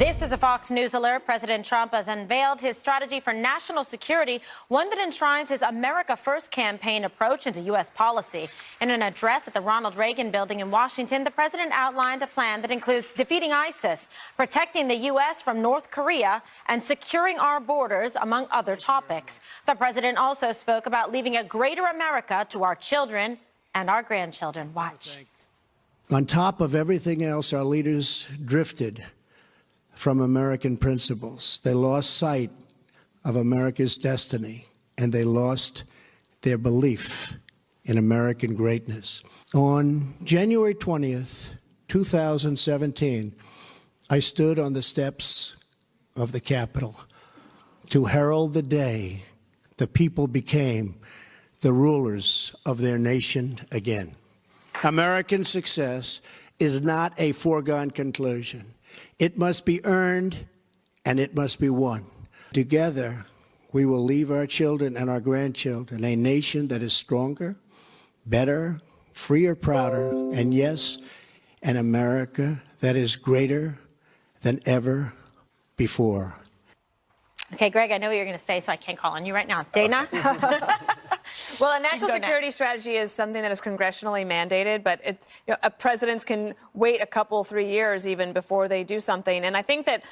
This is a Fox News alert. President Trump has unveiled his strategy for national security, one that enshrines his America First campaign approach into U.S. policy. In an address at the Ronald Reagan Building in Washington, the president outlined a plan that includes defeating ISIS, protecting the U.S. from North Korea, and securing our borders, among other topics. The president also spoke about leaving a greater America to our children and our grandchildren. Watch. On top of everything else, our leaders drifted from American principles. They lost sight of America's destiny, and they lost their belief in American greatness. On January 20th, 2017, I stood on the steps of the Capitol to herald the day the people became the rulers of their nation again. American success is not a foregone conclusion. It must be earned, and it must be won. Together, we will leave our children and our grandchildren a nation that is stronger, better, freer, prouder, and yes, an America that is greater than ever before. Okay, Greg, I know what you're going to say, so I can't call on you right now. Dana? Well, a national security strategy is something that is congressionally mandated, but presidents can wait a couple, 3 years even before they do something. And I think that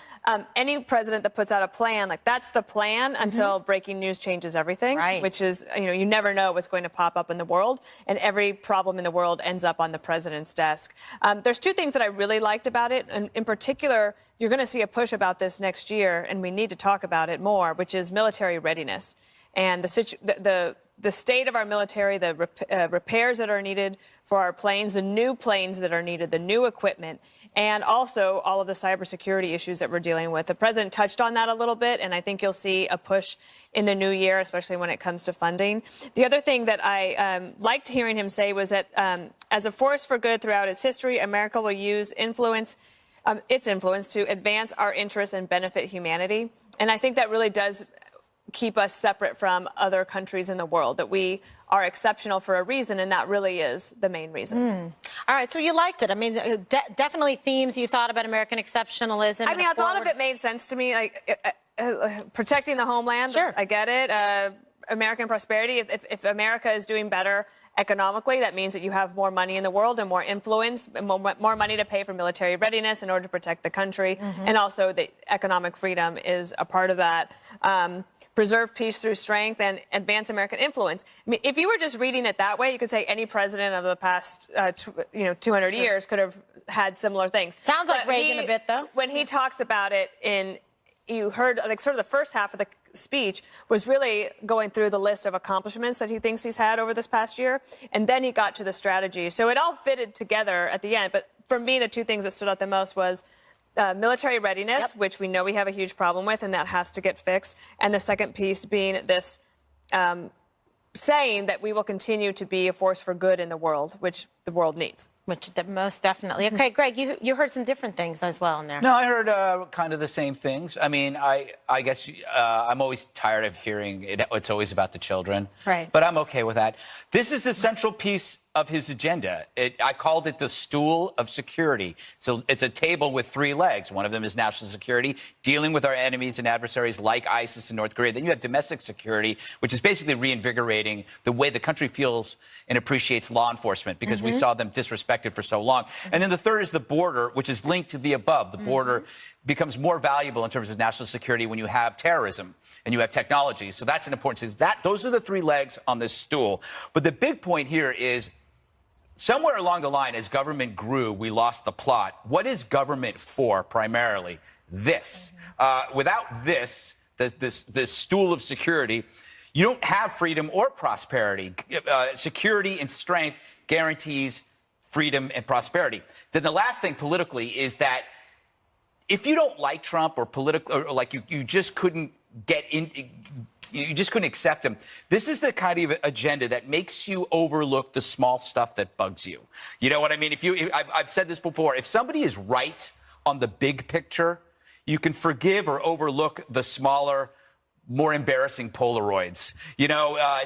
any president that puts out a plan, like that's the plan until breaking news changes everything, which is, you never know what's going to pop up in the world, and every problem in the world ends up on the president's desk. There's two things that I really liked about it, and in particular, you're going to see a push about this next year, and we need to talk about it more, which is military readiness and the state of our military, the repairs that are needed for our planes, the new planes that are needed, the new equipment, and also all of the cybersecurity issues that we're dealing with. The president touched on that a little bit, and I think you'll see a push in the new year, especially when it comes to funding. The other thing that I liked hearing him say was that as a force for good throughout its history, America will use its influence to advance our interests and benefit humanity. And I think that really does keep us separate from other countries in the world, that we are exceptional for a reason, and that really is the main reason. All right, so you liked it. I mean, definitely themes you thought about American exceptionalism. I mean, a lot of it made sense to me, like protecting the homeland. Sure. I get it. American prosperity. If America is doing better economically, that means that you have more money in the world and more influence, and more money to pay for military readiness in order to protect the country. And also the economic freedom is a part of that. Preserve peace through strength and advance American influence. I mean, if you were just reading it that way, you could say any president of the past 200 years could have had similar things. Sounds like Reagan a bit, though. When he talks about it you heard like sort of the first half of the speech was really going through the list of accomplishments that he thinks he's had over this past year. And then he got to the strategy. So it all fitted together at the end. But for me, the two things that stood out the most was military readiness, which we know we have a huge problem with, and that has to get fixed. And the second piece being this saying that we will continue to be a force for good in the world, which the world needs. Which most definitely. Okay, Greg, you heard some different things as well in there. No, I heard kind of the same things. I mean, I guess I'm always tired of hearing it's always about the children. Right. But I'm okay with that. This is the central piece of his agenda. I called it the stool of security. So it's a table with three legs. One of them is national security, dealing with our enemies and adversaries like ISIS and North Korea. Then you have domestic security, which is basically reinvigorating the way the country feels and appreciates law enforcement, because we saw them disrespected for so long. And then the third is the border, which is linked to the above. The border becomes more valuable in terms of national security when you have terrorism and you have technology. So that's an important thing. Those are the three legs on this stool. But the big point here is, somewhere along the line, as government grew, we lost the plot. What is government for, primarily? This. Without this stool of security, you don't have freedom or prosperity. Security and strength guarantees freedom and prosperity. Then the last thing politically is that if you don't like Trump or like you just couldn't get in, you just couldn't accept him. This is the kind of agenda that makes you overlook the small stuff that bugs you. You know what I mean? I've said this before. If somebody is right on the big picture, you can forgive or overlook the smaller, more embarrassing Polaroids.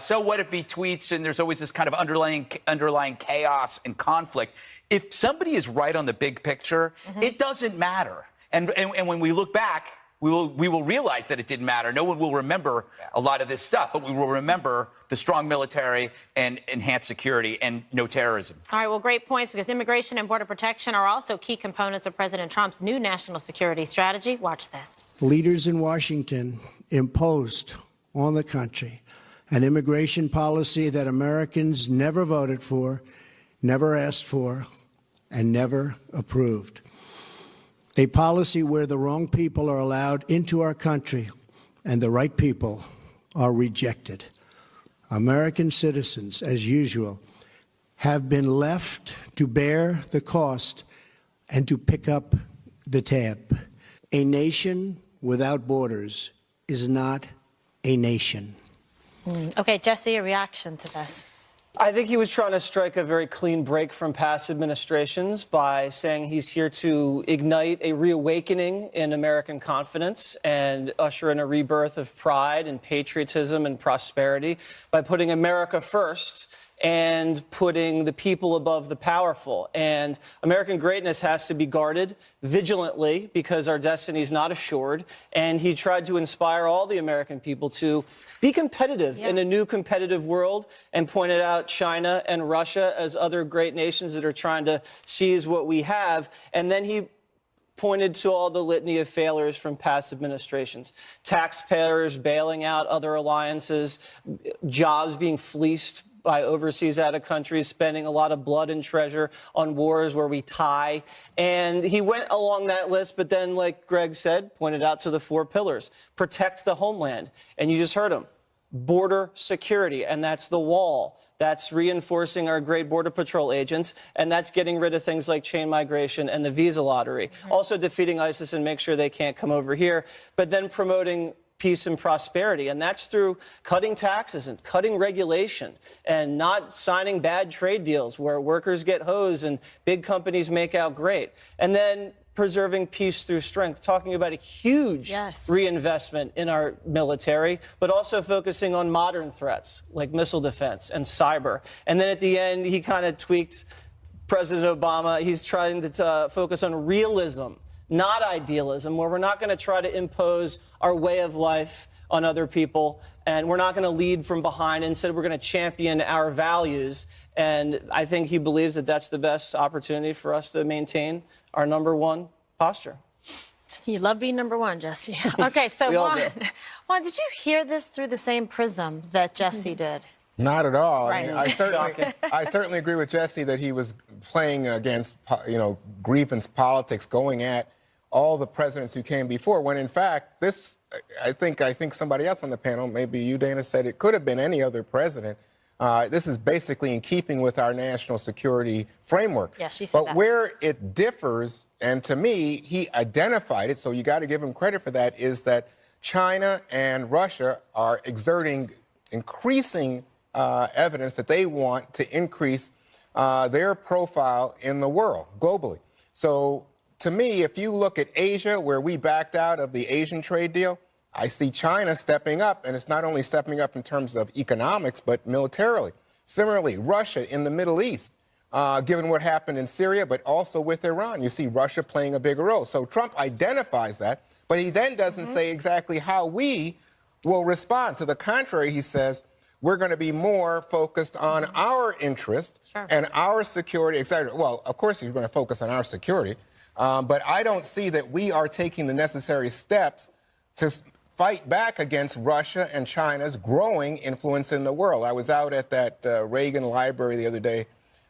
So what if he tweets and there's always this kind of underlying chaos and conflict? If somebody is right on the big picture, it doesn't matter. And when we look back, we will realize that it didn't matter. No one will remember a lot of this stuff, but we will remember the strong military and enhanced security and no terrorism. All right, well, great points, because immigration and border protection are also key components of President Trump's new national security strategy. Watch this. Leaders in Washington imposed on the country an immigration policy that Americans never voted for, never asked for, and never approved. A policy where the wrong people are allowed into our country and the right people are rejected. American citizens, as usual, have been left to bear the cost and to pick up the tab. A nation without borders is not a nation. Okay, Jesse, a reaction to this. I think he was trying to strike a very clean break from past administrations by saying he's here to ignite a reawakening in American confidence and usher in a rebirth of pride and patriotism and prosperity by putting America first and putting the people above the powerful. And American greatness has to be guarded vigilantly because our destiny is not assured. And he tried to inspire all the American people to be competitive in a new competitive world, and pointed out China and Russia as other great nations that are trying to seize what we have. And then he pointed to all the litany of failures from past administrations. Taxpayers bailing out other alliances, jobs being fleeced by overseas out of countries, spending a lot of blood and treasure on wars where we tie. And he went along that list, but then, like Greg said, pointed out to the 4 pillars. Protect the homeland. And you just heard him. Border security, and that's the wall. That's reinforcing our great Border Patrol agents, and that's getting rid of things like chain migration and the visa lottery. Also defeating ISIS and make sure they can't come over here, but then promoting peace and prosperity, and that's through cutting taxes and cutting regulation and not signing bad trade deals where workers get hosed and big companies make out great. And then preserving peace through strength, talking about a huge reinvestment in our military, but also focusing on modern threats like missile defense and cyber. And then at the end, he kind of tweaked President Obama. He's trying to focus on realism, not idealism, where we're not going to try to impose our way of life on other people, and we're not going to lead from behind. Instead, we're going to champion our values. And I think he believes that that's the best opportunity for us to maintain our #1 posture. You love being #1, Jesse. Okay, so Juan, did you hear this through the same prism that Jesse did? Not at all. Right. I mean, I certainly agree with Jesse that he was playing against, grievance politics, going at all the presidents who came before, when in fact, this, I think somebody else on the panel, maybe you, Dana, said it could have been any other president. This is basically in keeping with our national security framework. Yeah, she said that. But where it differs, and to me, he identified it, so you got to give him credit for that, is that China and Russia are exerting increasing evidence that they want to increase their profile in the world, globally. So to me, if you look at Asia, where we backed out of the Asian trade deal, I see China stepping up, and it's not only stepping up in terms of economics, but militarily. Similarly, Russia in the Middle East, given what happened in Syria, but also with Iran, you see Russia playing a bigger role. So Trump identifies that, but he then doesn't say exactly how we will respond. To the contrary, he says, we're going to be more focused on our interest and our security, etc. Well, of course, he's going to focus on our security, but I don't see that we are taking the necessary steps to fight back against Russia and China's growing influence in the world. I was out at that Reagan Library the other day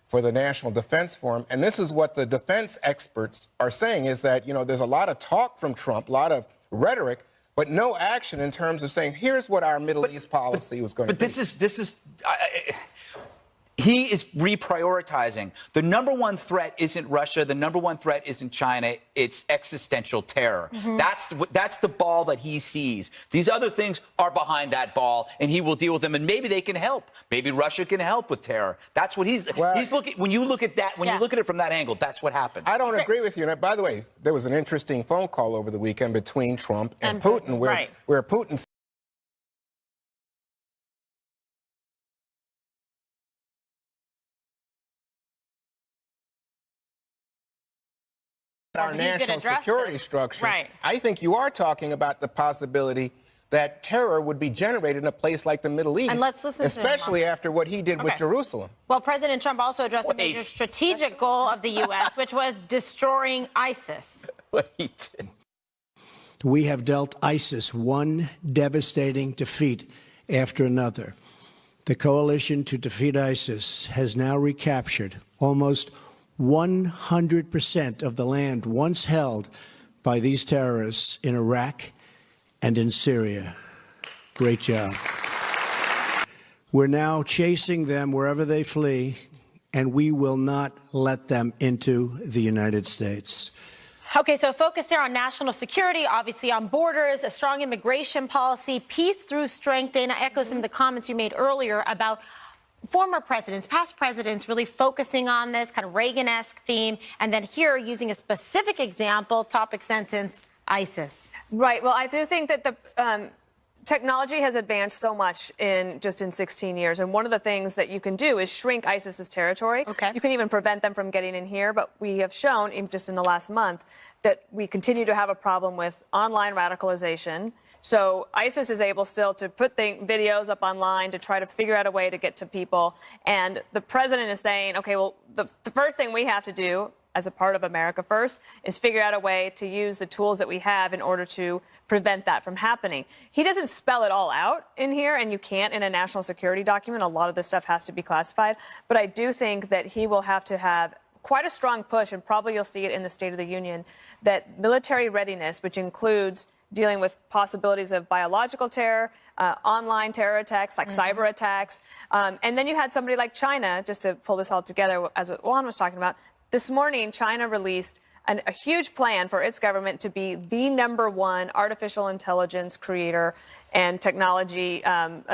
for the National Defense Forum, and this is what the defense experts are saying, is that, there's a lot of talk from Trump, a lot of rhetoric, but no action in terms of saying, here's what our Middle East policy was going to be. But he is reprioritizing. The #1 threat isn't Russia. The #1 threat isn't China. It's existential terror. That's the ball that he sees. These other things are behind that ball, and he will deal with them. And maybe they can help. Maybe Russia can help with terror. That's what he's looking. When you look at that, when you look at it from that angle, that's what happens. I don't agree with you. And by the way, there was an interesting phone call over the weekend between Trump and Putin, where Putin our he did national address security this. structure. Right. I think you are talking about the possibility that terror would be generated in a place like the Middle East, And let's listen to him on especially this. after what he did with Okay. Jerusalem. Well, President Trump also addressed a major Wait. strategic goal of the U.S., which was destroying ISIS. What he did. We have dealt ISIS one devastating defeat after another. The coalition to defeat ISIS has now recaptured almost 100% of the land once held by these terrorists in Iraq and in Syria. Great job. We're now chasing them wherever they flee, and we will not let them into the United States. Okay, so focus there on national security, obviously on borders, a strong immigration policy, peace through strength. Dana, echo some of the comments you made earlier about former presidents, past presidents really focusing on this kind of Reagan-esque theme, and then here using a specific example, topic sentence, ISIS. Right. Well, I do think that the technology has advanced so much in 16 years. And one of the things that you can do is shrink ISIS's territory. Okay. You can even prevent them from getting in here. But we have shown, just in the last month, that we continue to have a problem with online radicalization. So ISIS is able still to put videos up online to try to figure out a way to get to people. And the president is saying, OK, well, the first thing we have to do as a part of America First is figure out a way to use the tools that we have in order to prevent that from happening. He doesn't spell it all out in here, and you can't in a national security document. A lot of this stuff has to be classified. But I do think that he will have to have quite a strong push, and probably you'll see it in the State of the Union, that military readiness, which includes dealing with possibilities of biological terror, online terror attacks, like cyber attacks. And then you had somebody like China, just to pull this all together, as what Juan was talking about. This morning, China released a huge plan for its government to be the #1 artificial intelligence creator and technology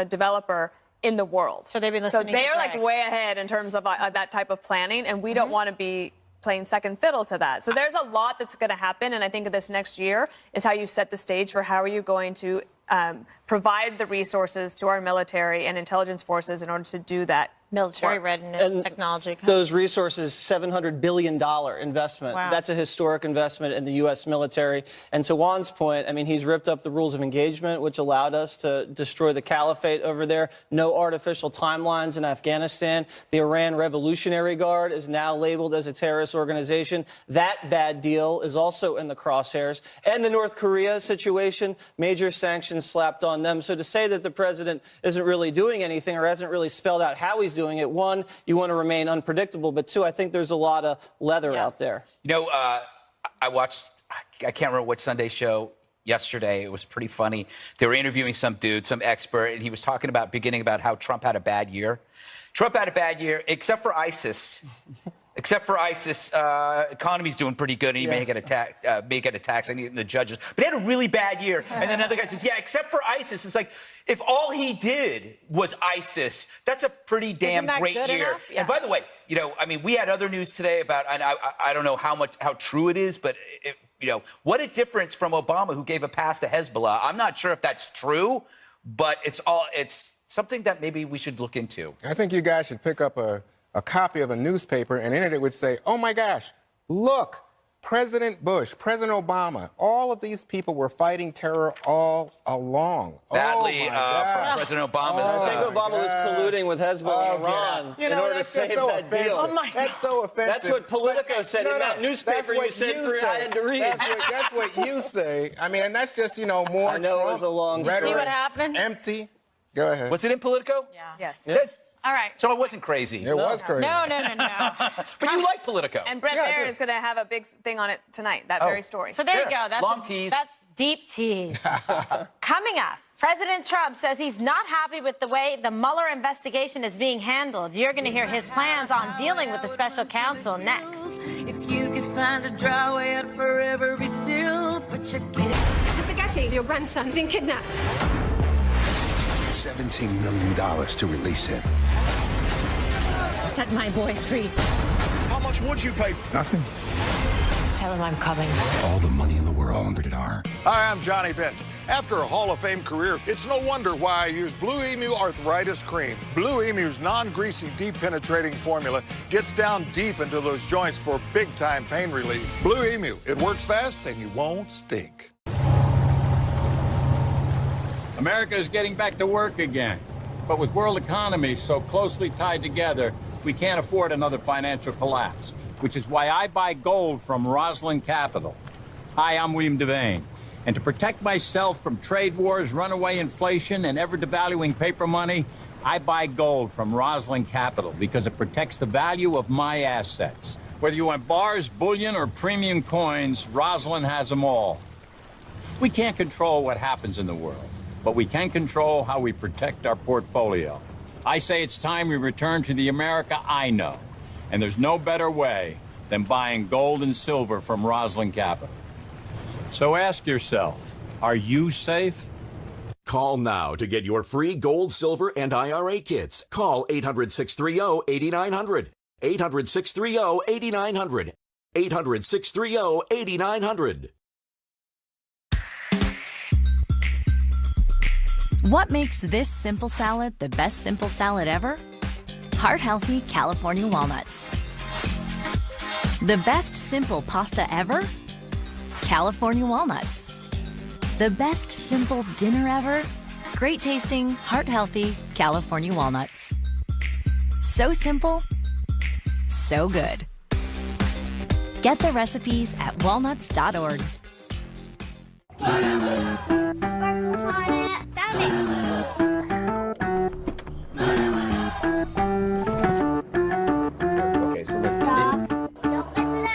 developer in the world. So they've been listening So they to are Greg. like way ahead in terms of that type of planning, and we don't want to be playing second fiddle to that. So there's a lot that's going to happen, and I think this next year is how you set the stage for how are you going to provide the resources to our military and intelligence forces in order to do that. Military work. readiness, And technology. Those resources, $700 billion investment. Wow. That's a historic investment in the U.S. military. And to Juan's point, I mean, he's ripped up the rules of engagement, which allowed us to destroy the caliphate over there. No artificial timelines in Afghanistan. The Iran Revolutionary Guard is now labeled as a terrorist organization. That bad deal is also in the crosshairs. And the North Korea situation, major sanctions slapped on them. So to say that the president isn't really doing anything or hasn't really spelled out how he's doing it, one, you want to remain unpredictable, but two, I think there's a lot of leather out there. You know, I watched, I can't remember what Sunday show yesterday. It was pretty funny. They were interviewing some dude, some expert, and he was talking about how Trump had a bad year. Trump had a bad year, except for ISIS. Except for ISIS, economy's doing pretty good, and he may get attacked. I need the judges, but he had a really bad year. And then another guy says, "Yeah, except for ISIS." It's like, if all he did was ISIS, that's a pretty damn great year. Enough? Yeah. And by the way, you know, I mean, we had other news today about, and I don't know how true it is, but you know, what a difference from Obama, who gave a pass to Hezbollah. I'm not sure if that's true, but it's something that maybe we should look into. I think you guys should pick up a copy of a newspaper, and in it would say, "Oh my gosh, look, President Bush, President Obama, all of these people were fighting terror all along." Badly Oh my gosh. from President Obama's I think side. Obama was colluding with Hezbollah and get Iran out. You in know, order to that's just save so that offensive. deal. Oh, my That's so offensive. That's what Politico said in that newspaper you said I had to read. That's what you say. I mean, and that's just, you know, more I know it Trump was a long rhetoric. See what happened? Empty. Go ahead. Was it in Politico? Yeah. Yes. Good. All right. So it wasn't crazy. It was crazy. No. But you like Politico. And Brett Yeah, I Baer do. is going to have a big thing on it tonight, that very story. So there you Yeah. go. That's Long tease. That's deep tease. Coming up, President Trump says he's not happy with the way the Mueller investigation is being handled. You're going to hear his plans on dealing with the special counsel next. If you could find a dry way I'd forever be still, but you can't. Mr. Getty, your grandson's been kidnapped. $17 million to release him. Set my boy free. How much would you pay? Nothing. Tell him I'm coming. All the money in the world. Rated R. Hi, I'm Johnny Bench. After a Hall of Fame career, it's no wonder why I use Blue Emu Arthritis Cream. Blue Emu's non-greasy, deep-penetrating formula gets down deep into those joints for big-time pain relief. Blue Emu, it works fast and you won't stink. America is getting back to work again. But with world economies so closely tied together, we can't afford another financial collapse, which is why I buy gold from Rosalind Capital. Hi, I'm William Devane. And to protect myself from trade wars, runaway inflation, and ever-devaluing paper money, I buy gold from Rosalind Capital because it protects the value of my assets. Whether you want bars, bullion, or premium coins, Rosalind has them all. We can't control what happens in the world, but we can control how we protect our portfolio. I say it's time we return to the America I know, and there's no better way than buying gold and silver from Rosalind Capital. So ask yourself, are you safe? Call now to get your free gold, silver, and IRA kits. Call 800-630-8900. 800-630-8900. 800-630-8900. What makes this simple salad the best simple salad ever? Heart-healthy California walnuts. The best simple pasta ever? California walnuts. The best simple dinner ever? Great tasting, heart-healthy California walnuts. So simple, so good. Get the recipes at walnuts.org. Okay, so let's Stop. Don't mess it up.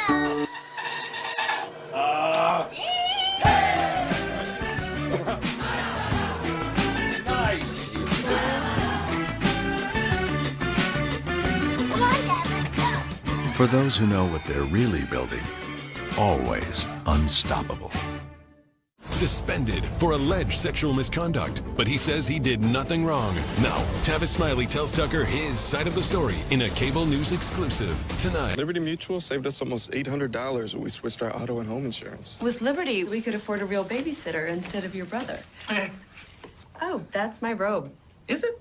For those who know what they're really building, always unstoppable. Suspended for alleged sexual misconduct, but he says he did nothing wrong. Now, Tavis Smiley tells Tucker his side of the story in a cable news exclusive tonight. Liberty Mutual saved us almost $800 when we switched our auto and home insurance. With Liberty, we could afford a real babysitter instead of your brother. Oh, that's my robe. Is it?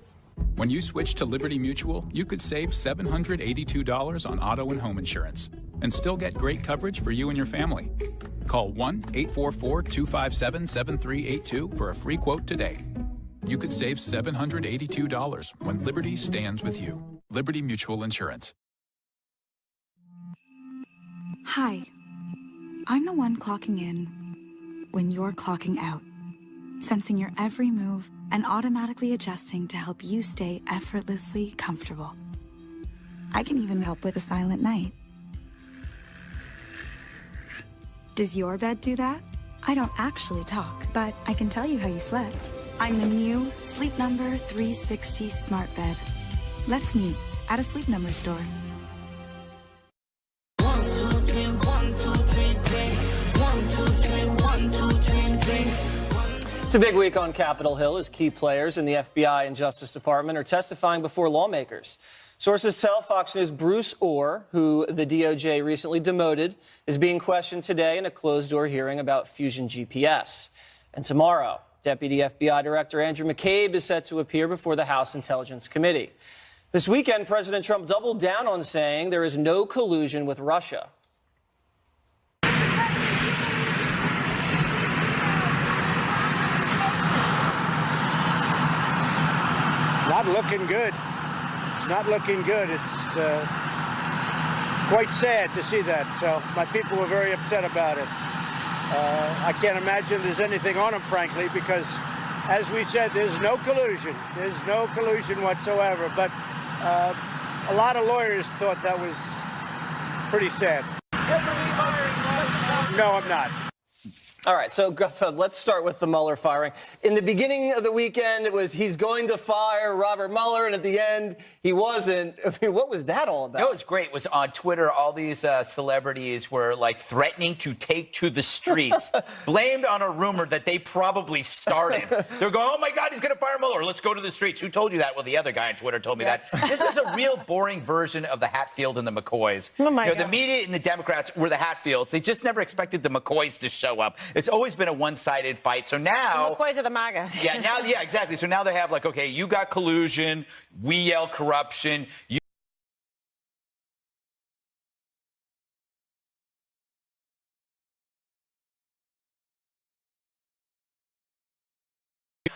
When you switch to Liberty Mutual, you could save $782 on auto and home insurance and still get great coverage for you and your family. Call 1-844-257-7382 for a free quote today. You could save $782 when Liberty stands with you. Liberty Mutual Insurance. Hi, I'm the one clocking in when you're clocking out, sensing your every move and automatically adjusting to help you stay effortlessly comfortable. I can even help with a silent night. Does your bed do that? I don't actually talk, but I can tell you how you slept. I'm the new Sleep Number 360 smart bed. Let's meet at a Sleep Number store. 1, 2, 3, 1, 2, 3, drink. 1, 2, 3, 1, 2, 3, drink. It's a big week on Capitol Hill as key players in the FBI and Justice Department are testifying before lawmakers. Sources tell Fox News Bruce Ohr, who the DOJ recently demoted, is being questioned today in a closed-door hearing about Fusion GPS. And tomorrow, Deputy FBI Director Andrew McCabe is set to appear before the House Intelligence Committee. This weekend, President Trump doubled down on saying there is no collusion with Russia. Not looking good. It's not looking good. It's quite sad to see that. So my people were very upset about it. I can't imagine there's anything on them, frankly, because, as we said, there's no collusion. There's no collusion whatsoever. But a lot of lawyers thought that was pretty sad. No, I'm not. All right, so let's start with the Mueller firing. In the beginning of the weekend, it was he's going to fire Robert Mueller, and at the end, he wasn't. I mean, what was that all about? You know, it was great. It was on Twitter, all these celebrities were like threatening to take to the streets, blamed on a rumor that they probably started. They're going, oh my God, he's going to fire Mueller. Let's go to the streets. Who told you that? Well, the other guy on Twitter told me that. This is a real boring version of the Hatfield and the McCoys. Oh my God. The media and the Democrats were the Hatfields. They just never expected the McCoys to show up. It's always been a one-sided fight. So now... The McCoys are the MAGA. Yeah, exactly. So now they have like, okay, you got collusion, we yell corruption.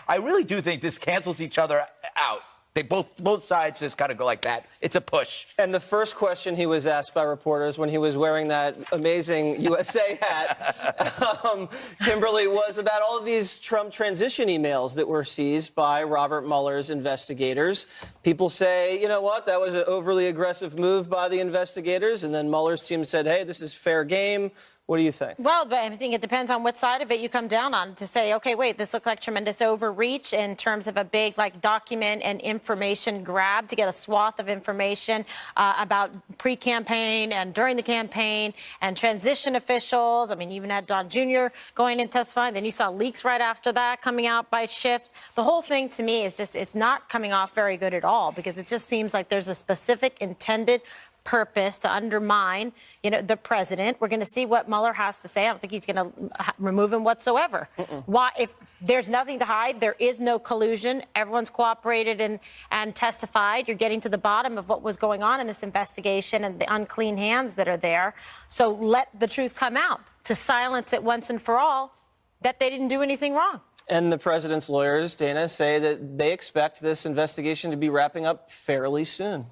I really do think this cancels each other out. They both sides just kind of go like that. It's a push. And the first question he was asked by reporters when he was wearing that amazing USA hat, Kimberly, was about all of these Trump transition emails that were seized by Robert Mueller's investigators. People say, you know what, that was an overly aggressive move by the investigators. And then Mueller's team said, hey, this is fair game. What do you think? Well, but I think it depends on what side of it you come down on to say, okay, wait, this looked like tremendous overreach in terms of a big document and information grab to get a swath of information about pre-campaign and during the campaign and transition officials. I mean, you even had Don Jr. going and testifying. Then you saw leaks right after that coming out by Schiff. The whole thing to me is just, it's not coming off very good at all because it just seems like there's a specific intended purpose to undermine, the president. We're going to see what Mueller has to say. I don't think he's going to remove him whatsoever. Why? If there's nothing to hide, there is no collusion. Everyone's cooperated and testified. You're getting to the bottom of what was going on in this investigation and the unclean hands that are there. So let the truth come out to silence it once and for all that they didn't do anything wrong. And the president's lawyers, Dana, say that they expect this investigation to be wrapping up fairly soon.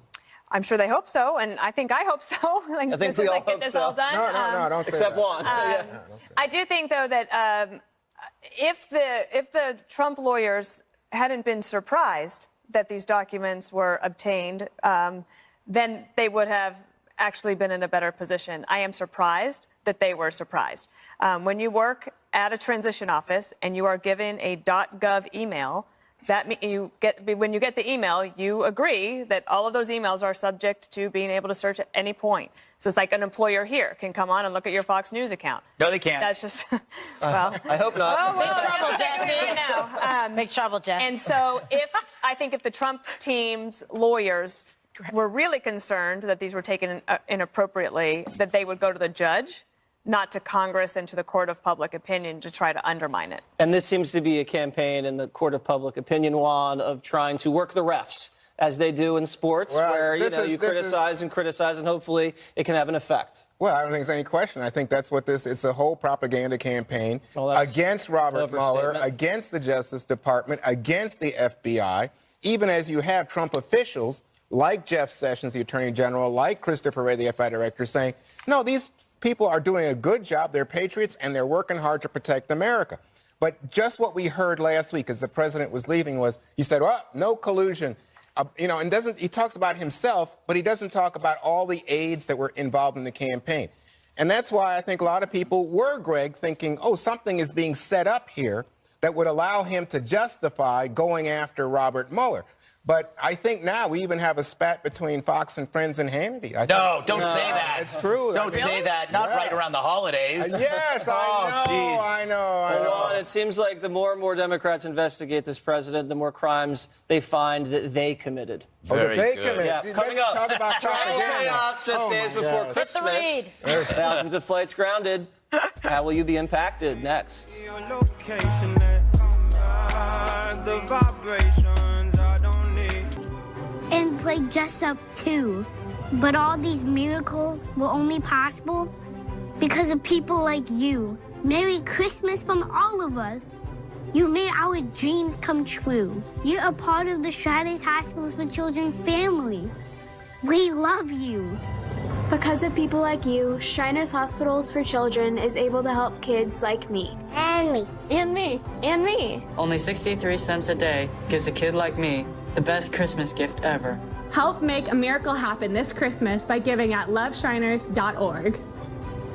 I'm sure they hope so, and I think I hope so. I think we all hope so. All done. No, don't say except that. one. I do think, though, that if the Trump lawyers hadn't been surprised that these documents were obtained, then they would have actually been in a better position. I am surprised that they were surprised. When you work at a transition office and you are given a .gov email, when you get the email, you agree that all of those emails are subject to being able to search at any point. So it's like an employer here can come on and look at your Fox News account. No, they can't. That's just, well. I hope not. Big trouble, Jesse. Big trouble, Jess. And so I think if the Trump team's lawyers were really concerned that these were taken inappropriately, that they would go to the judge, not to Congress and to the court of public opinion to try to undermine it. And this seems to be a campaign in the court of public opinion, Juan, of trying to work the refs, as they do in sports, where you criticize and criticize, and hopefully it can have an effect. Well, I don't think there's any question. I think that's what it's a whole propaganda campaign against Robert Mueller, against the Justice Department, against the FBI, even as you have Trump officials like Jeff Sessions, the Attorney General, like Christopher Wray, the FBI Director, saying, no, these people are doing a good job. They're patriots, and they're working hard to protect America. But just what we heard last week as the president was leaving was, he said, well, no collusion. And he talks about himself, but he doesn't talk about all the aides that were involved in the campaign. And that's why I think a lot of people were, Greg, thinking, oh, something is being set up here that would allow him to justify going after Robert Mueller. But I think now we even have a spat between Fox and Friends and Hannity. No, don't say that. It's true. Don't say that. Not right around the holidays. Yes, I know. It seems like the more and more Democrats investigate this president, the more crimes they find that they committed. That they committed. Yeah, coming up. Talk about chaos just days before Christmas. Thousands of flights grounded. How will you be impacted? Next. The vibrations I don't need. And play dress up too. But all these miracles were only possible because of people like you. Merry Christmas from all of us. You made our dreams come true. You're a part of the Shriners Hospitals for Children family. We love you. Because of people like you, Shriners Hospitals for Children is able to help kids like me. And me. And me. And me. Only 63 cents a day gives a kid like me the best Christmas gift ever. Help make a miracle happen this Christmas by giving at loveshriners.org.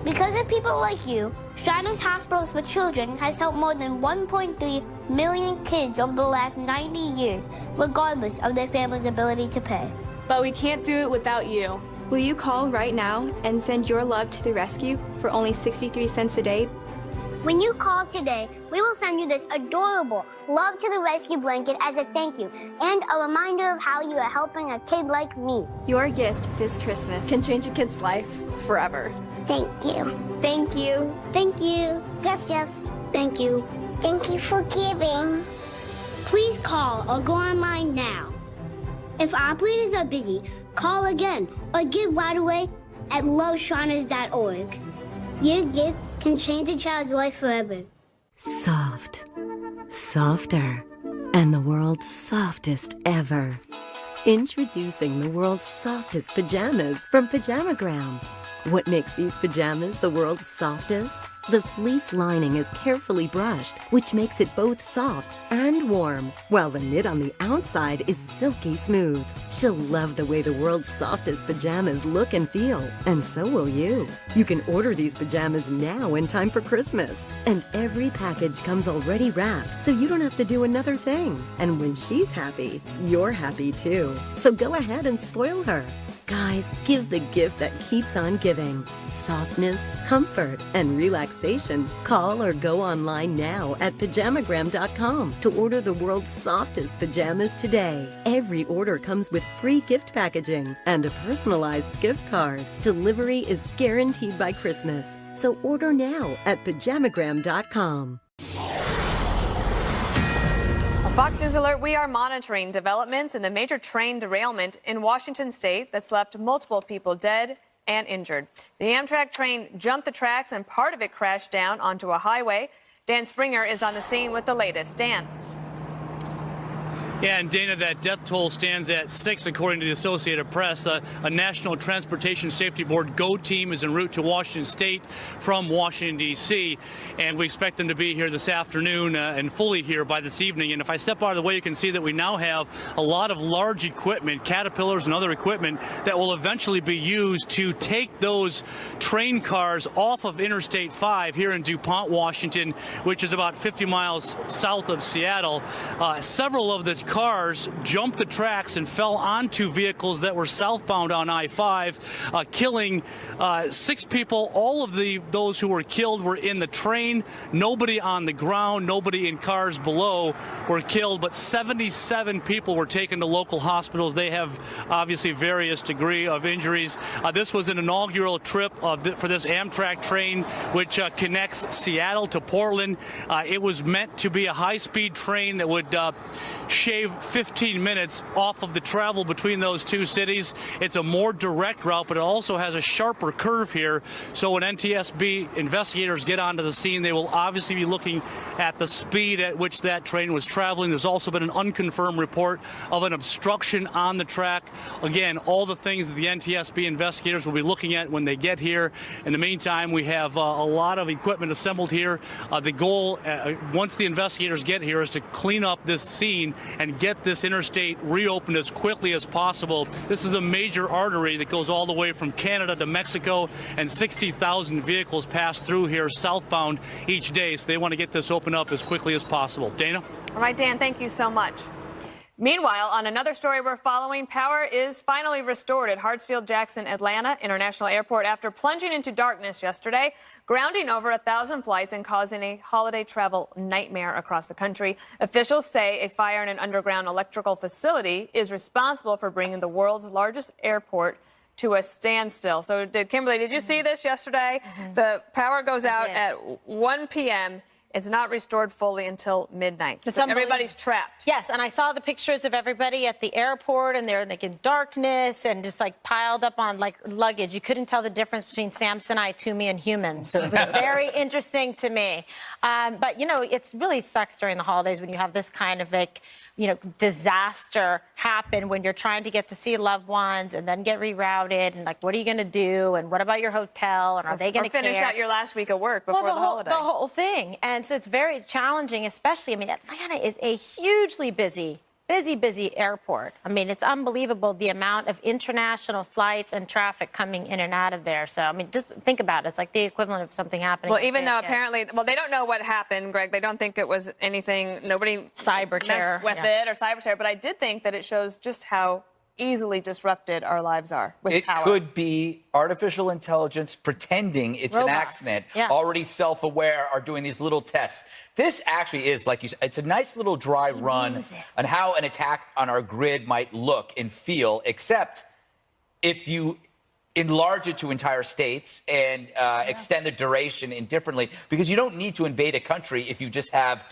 Because of people like you, Shriners Hospitals for Children has helped more than 1.3 million kids over the last 90 years, regardless of their family's ability to pay. But we can't do it without you. Will you call right now and send your love to the rescue for only 63 cents a day? When you call today, we will send you this adorable Love to the Rescue blanket as a thank you and a reminder of how you are helping a kid like me. Your gift this Christmas Can change a kid's life forever. Thank you. Thank you. Thank you. Gracias. Thank you. Thank you for giving. Please call or go online now. If operators are busy, call again or give right away at loveshriners.org. Your gift can change a child's life forever. Soft. Softer. And the world's softest ever. Introducing the world's softest pajamas from Pajamagram. What makes these pajamas the world's softest? The fleece lining is carefully brushed, which makes it both soft and warm, while the knit on the outside is silky smooth. She'll love the way the world's softest pajamas look and feel, and so will you. You can order these pajamas now in time for Christmas. And every package comes already wrapped, so you don't have to do another thing. And when she's happy, you're happy too. So go ahead and spoil her. Guys, give the gift that keeps on giving. Softness, comfort, and relaxation. Call or go online now at Pajamagram.com to order the world's softest pajamas today. Every order comes with free gift packaging and a personalized gift card. Delivery is guaranteed by Christmas. So order now at Pajamagram.com. Fox News Alert, we are monitoring developments in the major train derailment in Washington state that's left multiple people dead and injured. The Amtrak train jumped the tracks and part of it crashed down onto a highway. Dan Springer is on the scene with the latest. Dan. Yeah, and Dana, that death toll stands at 6, according to the Associated Press. A National Transportation Safety Board GO team is en route to Washington State from Washington, D.C., and we expect them to be here this afternoon and fully here by this evening. And if I step out of the way, you can see that we now have a lot of large equipment, Caterpillars and other equipment, that will eventually be used to take those train cars off of Interstate 5 here in DuPont, Washington, which is about 50 miles south of Seattle. Several of the cars jumped the tracks and fell onto vehicles that were southbound on I-5, killing 6 people. All of those who were killed were in the train. Nobody on the ground, nobody in cars below were killed, but 77 people were taken to local hospitals. They have obviously various degree of injuries. This was an inaugural trip for this Amtrak train, which connects Seattle to Portland. It was meant to be a high-speed train that would shave 15 minutes off of the travel between those two cities. It's a more direct route, but it also has a sharper curve here. So when NTSB investigators get onto the scene, they will obviously be looking at the speed at which that train was traveling. There's also been an unconfirmed report of an obstruction on the track. Again, all the things that the NTSB investigators will be looking at when they get here. In the meantime, we have a lot of equipment assembled here. The goal, once the investigators get here, is to clean up this scene and get this interstate reopened as quickly as possible. This is a major artery that goes all the way from Canada to Mexico, and 60,000 vehicles pass through here southbound each day, so they want to get this opened up as quickly as possible. Dana? All right, Dan, thank you so much. Meanwhile, on another story we're following, power is finally restored at Hartsfield-Jackson Atlanta International Airport after plunging into darkness yesterday, grounding over 1,000 flights and causing a holiday travel nightmare across the country. Officials say a fire in an underground electrical facility is responsible for bringing the world's largest airport to a standstill. So, Kimberly, did you see this yesterday? The power goes out at 1 p.m. It's not restored fully until midnight. So everybody's trapped. Yes, and I saw the pictures of everybody at the airport, and they're like in darkness and just like piled up on like luggage. You couldn't tell the difference between Samsonite, Toomey, and humans. It was very interesting to me. But, you know, it really sucks during the holidays when you have this kind of like, you know, disaster happen when you're trying to get to see loved ones and then get rerouted, and like, what are you going to do? And what about your hotel? And are they going to finish out your last week of work before the holiday? The whole thing. And so it's very challenging, especially, I mean, Atlanta is a hugely busy busy, busy airport. I mean, it's unbelievable the amount of international flights and traffic coming in and out of there. So, I mean, just think about it. It's like the equivalent of something happening. Well, even though apparently, well, they don't know what happened, Greg. They don't think it was anything, nobody cyber terror with it or cyber terror. But I did think that it shows just how easily disrupted our lives are with power. It could be artificial intelligence pretending it's an accident, already self-aware, are doing these little tests. This actually is, like you said, it's a nice little dry run on how an attack on our grid might look and feel, except if you enlarge it to entire states and extend the duration indifferently, because you don't need to invade a country if you just have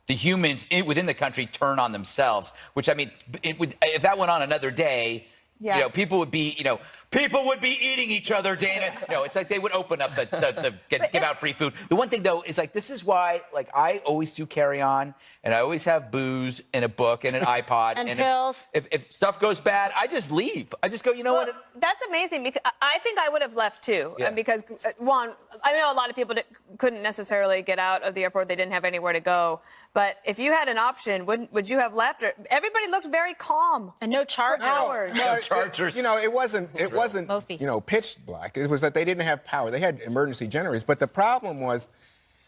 the humans within the country turn on themselves, which, I mean, if that went on another day, you know, people would be eating each other, Dana. You know, it's like they would open up give out free food. The one thing, though, is like, this is why, like, I always do carry on, and I always have booze and a book and an iPod. and pills. If stuff goes bad, I just leave. I just go, you know what? That's amazing, because I think I would have left, too. Yeah. Because, one, I know a lot of people couldn't necessarily get out of the airport. They didn't have anywhere to go. But if you had an option, would you have left? Everybody looked very calm. And no chargers. No chargers. You know, it wasn't you know, pitch black. It was that they didn't have power. They had emergency generators. But the problem was,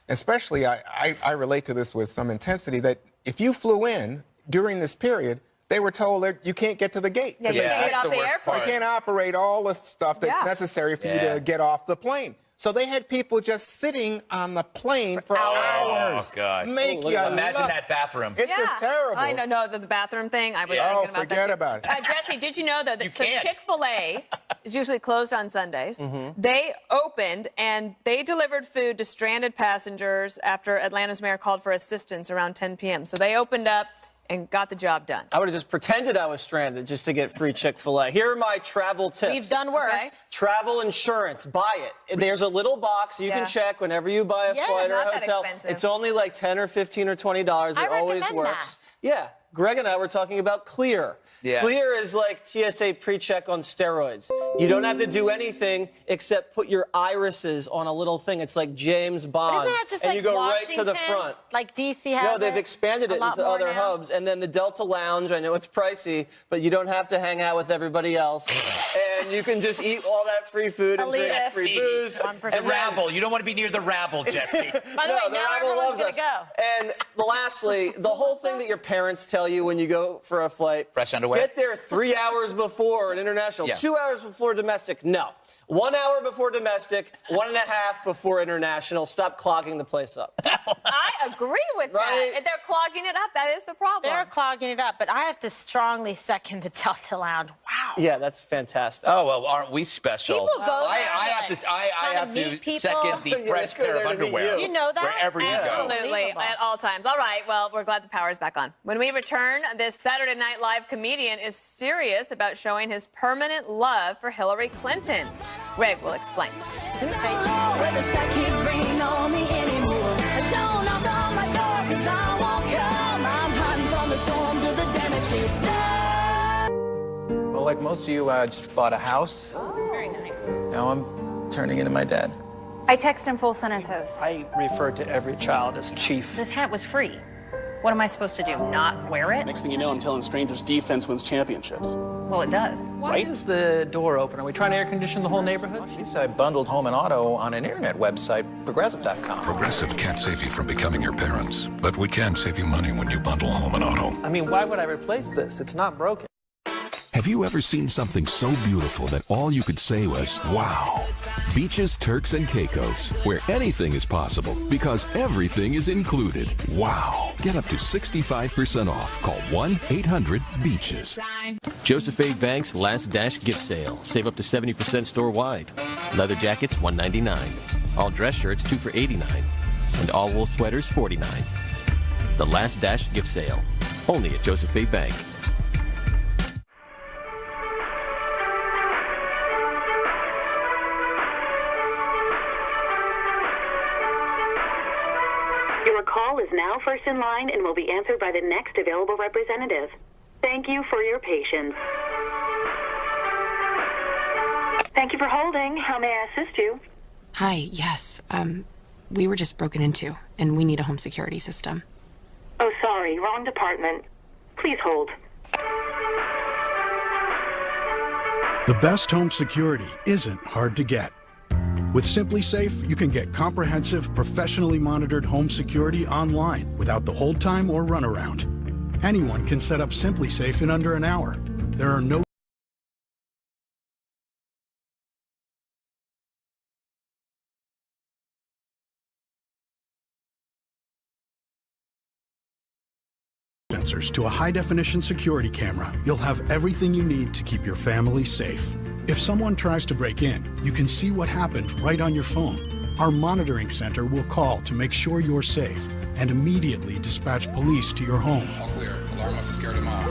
especially I relate to this with some intensity, that if you flew in during this period, they were told that you can't get to the gate. Yeah, you can't get off the airport. They can't operate all the stuff that's necessary for you to get off the plane. So they had people just sitting on the plane for hours. Oh, God. Imagine that bathroom. It's just terrible. I know, the bathroom thing. I was thinking about that. Forget about it. Jesse, did you know, though, that can't. Chick-fil-A is usually closed on Sundays. They opened, and they delivered food to stranded passengers after Atlanta's mayor called for assistance around 10 p.m. So they opened up and got the job done. I would have just pretended I was stranded just to get free Chick-fil-A. Here are my travel tips. We've done worse. Okay. Travel insurance, buy it. There's a little box you can check whenever you buy a flight or a hotel. It's only like $10 or $15 or $20. It always works. Yeah. Greg and I were talking about Clear. Yeah. Clear is like TSA pre-check on steroids. You don't have to do anything except put your irises on a little thing. It's like James Bond. Isn't that just and like you go Washington, right to the front. Like DC has No, they've expanded it into other hubs. And then the Delta Lounge, I know it's pricey, but you don't have to hang out with everybody else. And you can just eat all that free food and drink free booze. And rabble. You don't want to be near the rabble, Jesse. By the way, now everyone's going to go. And lastly, the whole thing that your parents tell you when you go for a flight. Fresh underwear. Get there 3 hours before an international, 2 hours before domestic. No. 1 hour before domestic, 1.5 before international. Stop clogging the place up. I agree with that. If they're clogging it up, that is the problem. They're clogging it up, but I have to strongly second the Delta Lounge. Wow. Yeah, that's fantastic. Oh, well, aren't we special? People go there I have to second the fresh pair of underwear. You know that? Wherever you go. Absolutely, at all times. All right, well, we're glad the power is back on. When we return, this Saturday Night Live comedian is serious about showing his permanent love for Hillary Clinton. Greg will explain. Well, like most of you, I just bought a house. Oh, very nice. Now I'm turning into my dad. I text in full sentences. I refer to every child as chief. This hat was free. What am I supposed to do? Not wear it? Next thing you know, I'm telling strangers defense wins championships. Well, it does. Why is the door open? Are we trying to air condition the whole neighborhood? At least I bundled home and auto on an internet website, Progressive.com. Progressive can't save you from becoming your parents, but we can save you money when you bundle home and auto. I mean, why would I replace this? It's not broken. Have you ever seen something so beautiful that all you could say was, wow? Beaches, Turks, and Caicos, where anything is possible because everything is included. Wow. Get up to 65% off. Call 1-800-BEACHES. Joseph A. Bank's Last Dash gift sale. Save up to 70% store-wide. Leather jackets, $199. All dress shirts, 2 for $89. And all wool sweaters, $49. The Last Dash gift sale. Only at Joseph A. Bank. Your call is now first in line and will be answered by the next available representative. Thank you for your patience. Thank you for holding. How may I assist you? Hi, yes. We were just broken into, and we need a home security system. Oh, sorry, wrong department. Please hold. The best home security isn't hard to get. With SimpliSafe, you can get comprehensive, professionally monitored home security online without the hold time or runaround. Anyone can set up SimpliSafe in under an hour. There are no sensors to a high-definition security camera. You'll have everything you need to keep your family safe. If someone tries to break in, you can see what happened right on your phone. Our monitoring center will call to make sure you're safe and immediately dispatch police to your home. All clear. Alarm must have scared him off.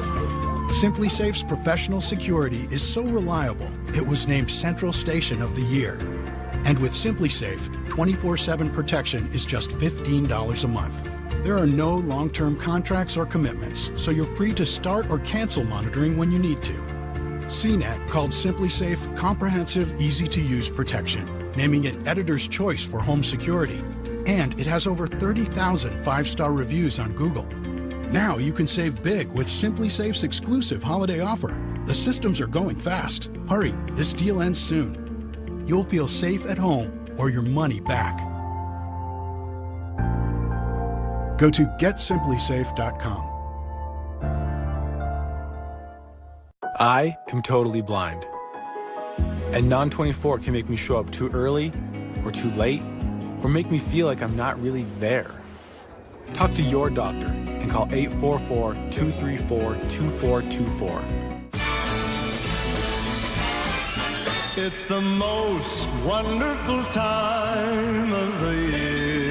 SimpliSafe's professional security is so reliable, it was named Central Station of the Year. And with SimpliSafe, 24/7 protection is just $15 a month. There are no long-term contracts or commitments, so you're free to start or cancel monitoring when you need to. CNET called SimpliSafe Comprehensive, Easy-to-Use Protection, naming it Editor's Choice for home security. And it has over 30,000 five-star reviews on Google. Now you can save big with SimpliSafe's exclusive holiday offer. The systems are going fast. Hurry, this deal ends soon. You'll feel safe at home or your money back. Go to GetSimpliSafe.com. I am totally blind. And Non-24 can make me show up too early or too late or make me feel like I'm not really there. Talk to your doctor and call 844-234-2424. It's the most wonderful time of the year.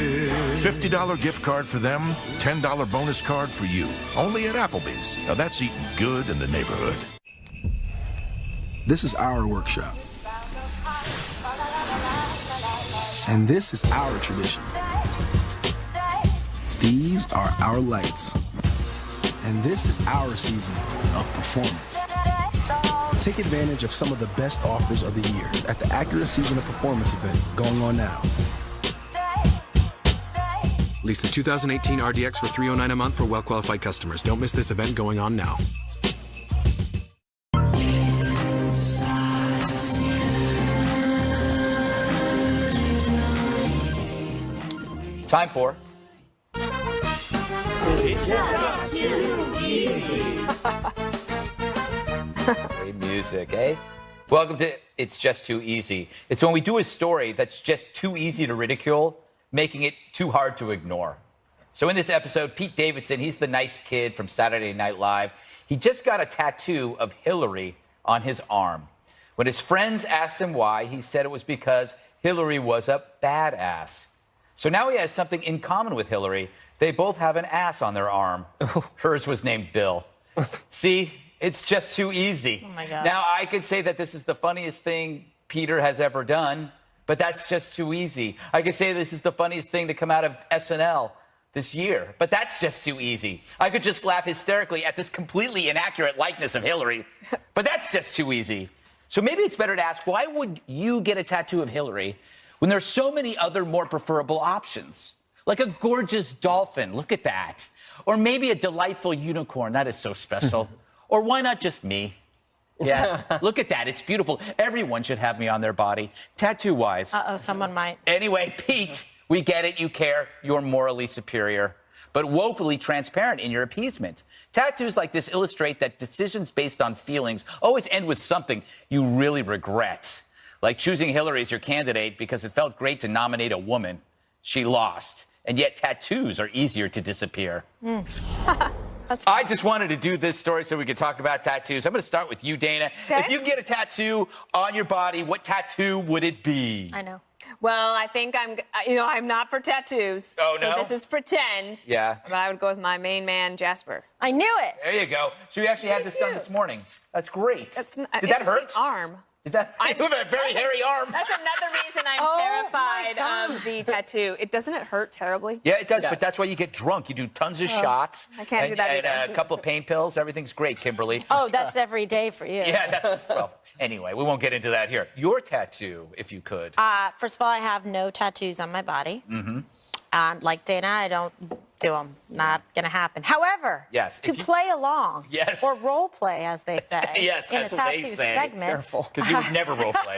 $50 gift card for them, $10 bonus card for you. Only at Applebee's. Now that's eating good in the neighborhood. This is our workshop. And this is our tradition. These are our lights. And this is our season of performance. Take advantage of some of the best offers of the year at the Acura Season of Performance event going on now. Lease the 2018 RDX for $309 a month for well-qualified customers. Don't miss this event going on now. Time for... It's just too easy. Great music, eh? Welcome to It's Just Too Easy. It's when we do a story that's just too easy to ridicule, making it too hard to ignore. So in this episode, Pete Davidson, he's the nice kid from Saturday Night Live. He just got a tattoo of Hillary on his arm. When his friends asked him why, he said it was because Hillary was a badass. So now he has something in common with Hillary. They both have an ass on their arm. Hers was named Bill. See, it's just too easy. Oh my God. Now I could say that this is the funniest thing Peter has ever done, but that's just too easy. I could say this is the funniest thing to come out of SNL this year, but that's just too easy. I could just laugh hysterically at this completely inaccurate likeness of Hillary, but that's just too easy. So maybe it's better to ask, why would you get a tattoo of Hillary when there's so many other more preferable options? Like a gorgeous dolphin, look at that. Or maybe a delightful unicorn, that is so special. Or why not just me? Yes, look at that, it's beautiful. Everyone should have me on their body, tattoo-wise. Uh-oh, someone might. Anyway, Pete, we get it, you care, you're morally superior, but woefully transparent in your appeasement. Tattoos like this illustrate that decisions based on feelings always end with something you really regret. Like choosing Hillary as your candidate because it felt great to nominate a woman. She lost. And yet tattoos are easier to disappear. I just wanted to do this story so we could talk about tattoos. I'm going to start with you, Dana. Okay. If you get a tattoo on your body, what tattoo would it be? I know. Well, I think I'm not for tattoos. Oh, no? So this is pretend. Yeah. But I would go with my main man, Jasper. I knew it. There you go. So you actually had this done this morning. That's great. Did that It's hurt? just an arm. You have a very hairy arm. That's another reason I'm terrified of the tattoo. Doesn't it hurt terribly? Yeah, it does, but that's why you get drunk. You do tons of shots. I can't do that and either. a couple of pain pills. Everything's great, Kimberly. Oh, that's every day for you. Yeah, that's, well, anyway, we won't get into that here. Your tattoo, if you could. First of all, I have no tattoos on my body. Mm-hmm. Like Dana, I don't do them. Not going to happen. However, Yes, to play along, Yes. or role play, as they say, Yes, in a that's what they tattoo say. segment. Careful. Because you would never role play.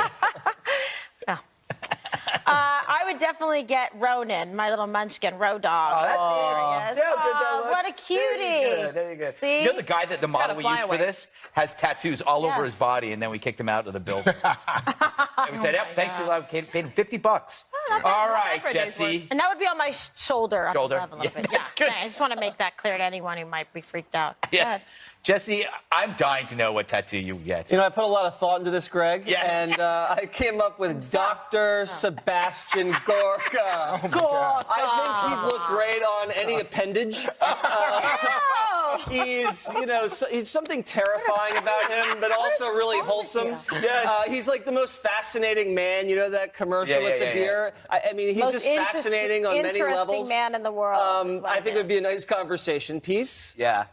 I would definitely get Ronan, my little munchkin road dog. Oh, that's There he is. See how good that Oh, what a looks? cutie. There you go. See? You know the guy that the model gotta we fly used for away. this has tattoos all over his body, and then we kicked him out of the building. And we said, yep, thanks a lot. Paid him $50. All right, for a day's Jesse. And that would be on my shoulder. Shoulder. Up above a little Yeah, bit. that's good. I just want to make that clear to anyone who might be freaked out. Go Yes. ahead. Jesse, I'm dying to know what tattoo you get. You know, I put a lot of thought into this, Greg. Yes. And I came up with Dr. Sebastian Gorka. Gorka. I think he'd look great on any appendage. He's, you know, he's something terrifying about him, but also really wholesome. Yes. He's like the most fascinating man. You know that commercial Yeah, with yeah, the yeah, beer? I mean, he's Most just fascinating on many levels. Interesting man in the world. I think it would be a nice conversation piece. Yeah.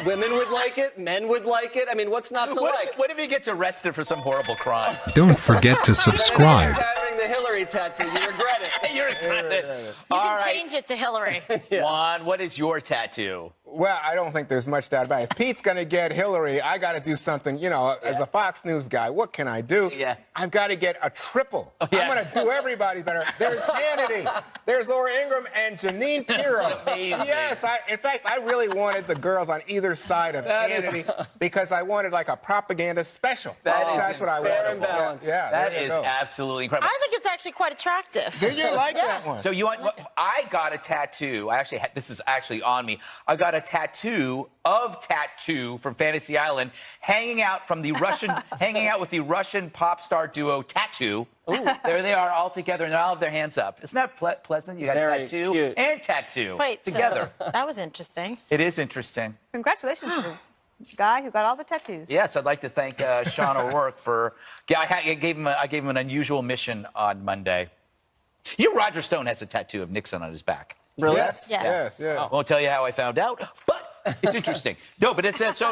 Women would like it. Men would like it. I mean, what's not to like? What if he gets arrested for some horrible crime? Don't forget to subscribe. Having the Hillary tattoo, you regret it. You regret it. You All can right. change it to Hillary. Juan, what is your tattoo? Well, I don't think there's much doubt about it. If Pete's going to get Hillary, I got to do something, you know, as a Fox News guy, what can I do? Yeah. I've got to get a triple. I'm going to do everybody better. There's Hannity, there's Laura Ingraham, and Janine Pirro. That's amazing. Yes, in fact, I really wanted the girls on either side of Hannity because I wanted like a propaganda special. That's what I wanted. Fair and balanced. Yeah, That there you is go. absolutely incredible. I think it's actually quite attractive. Do you like that one? So you want? I got a tattoo. I actually this is actually on me. I got a tattoo of Tattoo from Fantasy Island, hanging out with the Russian pop star duo Tattoo. Ooh, there they are all together, and they all have their hands up. Isn't that pleasant? You got Very Tattoo cute. and Tattoo Wait, together. So that was interesting. It is interesting. Congratulations to the guy who got all the tattoos. Yes, I'd like to thank Sean O'Rourke for. Yeah, I gave him an unusual mission on Monday. You know, Roger Stone has a tattoo of Nixon on his back. Really? Yes. I won't tell you how I found out, but it's interesting. No, but it's so.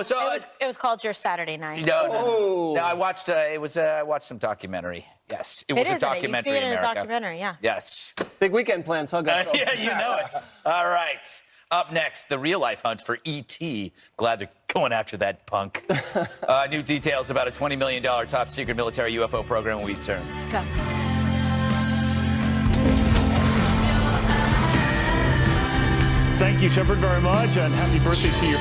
It was called Your Saturday Night. No, I watched. I watched some documentary. Yes, it was a documentary. You see it in America. a documentary, yeah. Yes. Big weekend plans, huh, guys? Yeah, you know it. All right. Up next, the real-life hunt for E.T. Glad they're going after that punk. New details about a $20 million top-secret military UFO program when we return. Go. Thank you, Shepard, very much, and happy birthday to you.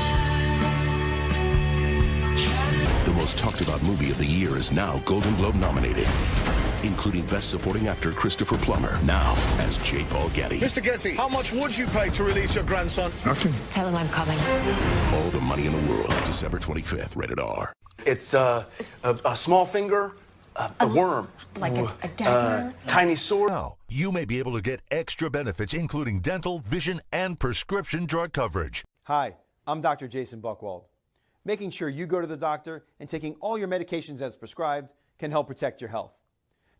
The most talked about movie of the year is now Golden Globe nominated, including Best Supporting Actor Christopher Plummer, now as J. Paul Getty. Mr. Getty, how much would you pay to release your grandson? Nothing. Tell him I'm coming. All the money in the world. December 25th, rated R. It's a small finger, a worm. Like a dagger? Tiny sword. Now, you may be able to get extra benefits, including dental, vision, and prescription drug coverage. Hi, I'm Dr. Jason Buchwald. Making sure you go to the doctor and taking all your medications as prescribed can help protect your health.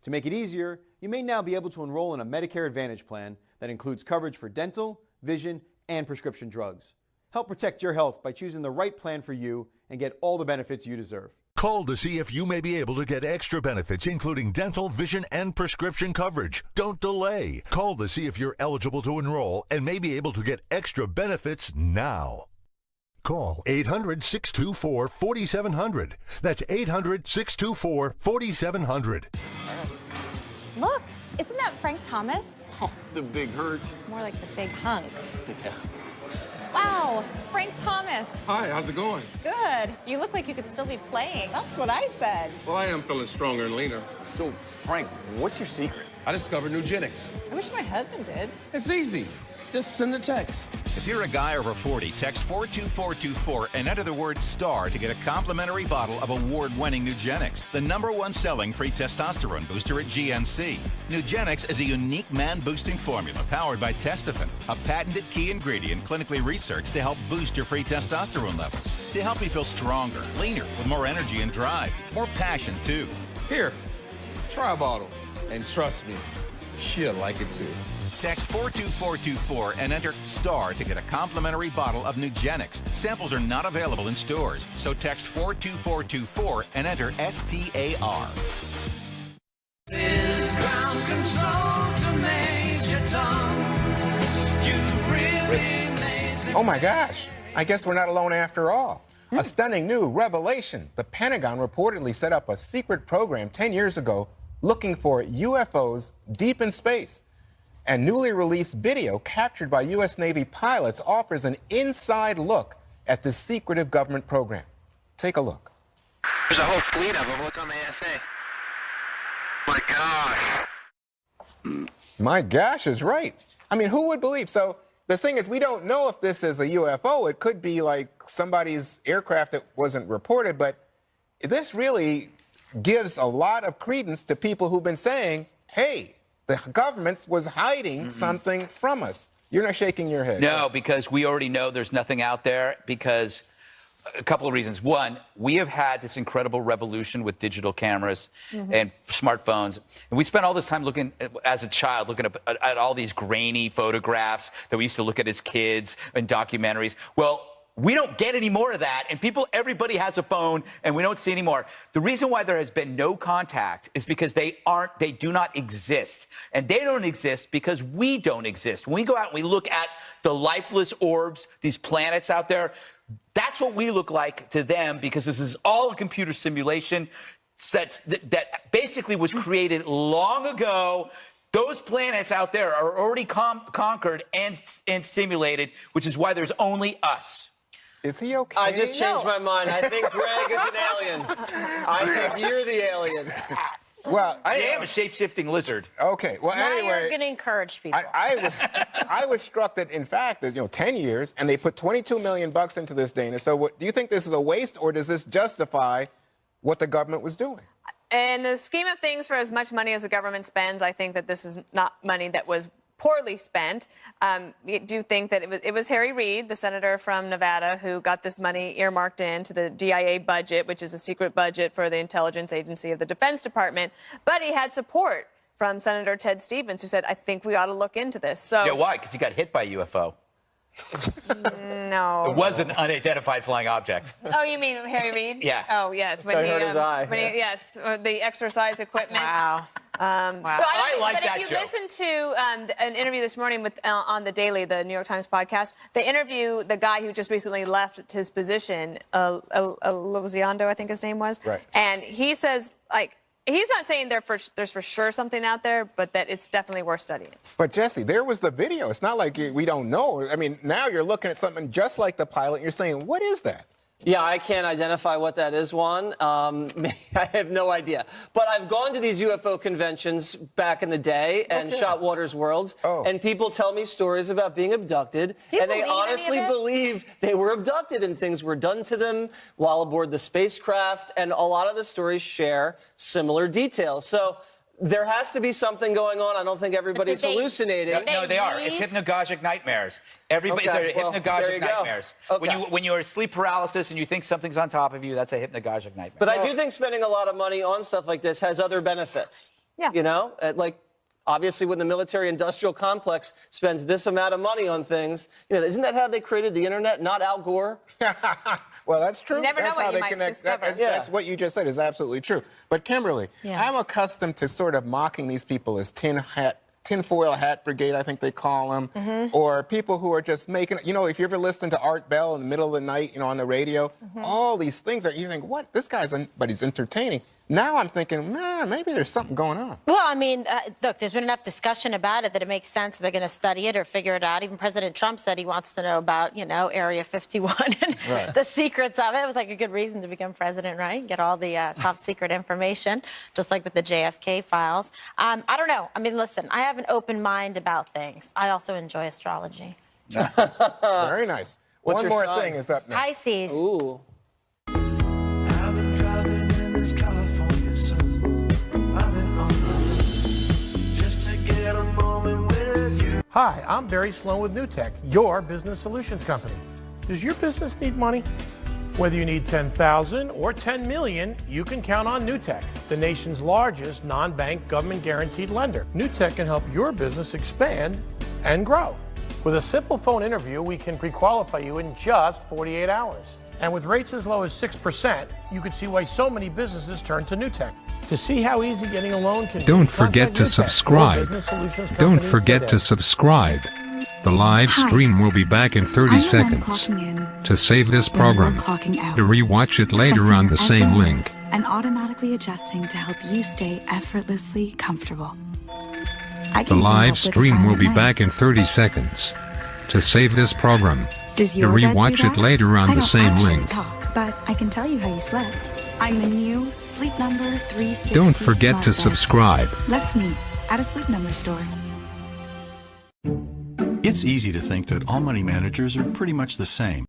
To make it easier, you may now be able to enroll in a Medicare Advantage plan that includes coverage for dental, vision, and prescription drugs. Help protect your health by choosing the right plan for you and get all the benefits you deserve. Call to see if you may be able to get extra benefits, including dental, vision, and prescription coverage. Don't delay. Call to see if you're eligible to enroll and may be able to get extra benefits now. Call 800-624-4700. That's 800-624-4700. Look, isn't that Frank Thomas? Oh, the big hurt. More like the big hunk. Yeah. Wow, Frank Thomas. Hi, how's it going? Good. You look like you could still be playing. That's what I said. Well, I am feeling stronger and leaner. So, Frank, what's your secret? I discovered Nugenics. I wish my husband did. It's easy. Just send a text. If you're a guy over 40, text 42424 and enter the word STAR to get a complimentary bottle of award-winning Nugenics, the #1 selling free testosterone booster at GNC. Nugenics is a unique man-boosting formula powered by Testofen, a patented key ingredient clinically researched to help boost your free testosterone levels, to help you feel stronger, leaner, with more energy and drive, more passion, too. Here, try a bottle. And trust me, she'll like it, too. Text 42424 and enter STAR to get a complimentary bottle of Nugenics. Samples are not available in stores, so text 42424 and enter STAR. This is ground control to Major Tom. Oh my gosh, I guess we're not alone after all. A stunning new revelation. The Pentagon reportedly set up a secret program 10 years ago looking for UFOs deep in space. And newly released video captured by U.S. Navy pilots offers an inside look at this secretive government program. Take a look. There's a whole fleet of them. Look on the ASA. My gosh. My gosh is right. I mean, who would believe? So the thing is, we don't know if this is a UFO. It could be like somebody's aircraft that wasn't reported, but this really gives a lot of credence to people who've been saying, hey, the government was hiding something from us. You're not shaking your head. No, because we already know there's nothing out there because a couple of reasons. One, we have had this incredible revolution with digital cameras and smartphones. And we spent all this time looking, as a child, looking at all these grainy photographs that we used to look at as kids in documentaries. Well, we don't get any more of that, and everybody has a phone, and we don't see any more. The reason why there has been no contact is because they do not exist. And they don't exist because we don't exist. When we go out and we look at the lifeless orbs, these planets out there, that's what we look like to them because this is all a computer simulation that basically was created long ago. Those planets out there are already conquered and simulated, which is why there's only us. Is he okay? I just changed my mind. I think Greg is an alien. I think you're the alien. Well, I am a shape-shifting lizard. Okay. Well, now anyway, you're going to encourage people. I was struck that, in fact, that 10 years, and they put $22 million into this, Dana. So, do you think this is a waste, or does this justify what the government was doing? In the scheme of things, for as much money as the government spends, I think that this is not money that was poorly spent. You do think that it was Harry Reid, the senator from Nevada, who got this money earmarked into the DIA budget, which is a secret budget for the intelligence agency of the Defense Department. But he had support from Senator Ted Stevens, who said, I think we ought to look into this. So yeah, why? Because he got hit by a UFO. No. It was an unidentified flying object. Oh, you mean Harry Reid? Yeah. Oh, yes. When he hurt his eye. Yes, the exercise equipment. Wow. Wow. So I like but that if you joke. listen to an interview this morning with on The Daily, the New York Times podcast, they interview the guy who just recently left his position, Elizondo, I think his name was. Right. And he says, like, he's not saying there's for sure something out there, but that it's definitely worth studying. But, Jesse, there was the video. It's not like we don't know. I mean, now you're looking at something just like the pilot, and you're saying, what is that? Yeah, I can't identify what that is, Juan. I have no idea. But I've gone to these UFO conventions back in the day and shot Waters Worlds, and people tell me stories about being abducted, and they honestly believe they were abducted and things were done to them while aboard the spacecraft, and a lot of the stories share similar details. So there has to be something going on. I don't think everybody's hallucinating. No, they are. It's hypnagogic nightmares. Everybody, they're hypnagogic nightmares. Okay. When you're sleep paralysis and you think something's on top of you, that's a hypnagogic nightmare. But I do think spending a lot of money on stuff like this has other benefits. Yeah. You know, like obviously when the military-industrial complex spends this amount of money on things, you know, isn't that how they created the internet? Not Al Gore. Well, that's true. You never that's know how what you they might connect. discover. That's what you just said is absolutely true. But Kimberly, I'm accustomed to sort of mocking these people as tinfoil hat brigade, I think they call them, or people who are just making, you know, if you ever listen to Art Bell in the middle of the night, you know, on the radio, all these things you think, what? This guy's, but he's entertaining. Now I'm thinking, man, maybe there's something going on. Well, I mean, look, there's been enough discussion about it that it makes sense that they're going to study it or figure it out. Even President Trump said he wants to know about, you know, Area 51 and the secrets of it. It was like a good reason to become president, right? Get all the top secret information, just like with the JFK files. I don't know. I mean, listen, I have an open mind about things. I also enjoy astrology. Very nice. What's One your more sign? thing is up now. Pisces. Ooh. Hi, I'm Barry Sloan with NewTek, your business solutions company. Does your business need money? Whether you need $10,000 or $10 million, you can count on NewTek, the nation's largest non-bank government-guaranteed lender. NewTek can help your business expand and grow. With a simple phone interview, we can pre-qualify you in just 48 hours. And with rates as low as 6%, you can see why so many businesses turn to NewTek. To see how easy getting a loan can be, Don't forget to contact NewTek, your subscribe. business solutions Don't company forget today. to subscribe. The live Hi. stream will be back in 30 I am seconds. clocking in To save this when you're program, clocking out. to rewatch it later Sensing on your the same every link. move and automatically adjusting to help you stay effortlessly comfortable. I The can even live help with stream will silent be night. back in 30 seconds. To save this program, Does to your bed do rewatch it that? later on I the don't same actually link. talk, but I can tell you how you slept. I'm the new Sleep Number 360 Don't forget smart to bed. subscribe. Let's meet at a Sleep Number store. It's easy to think that all money managers are pretty much the same.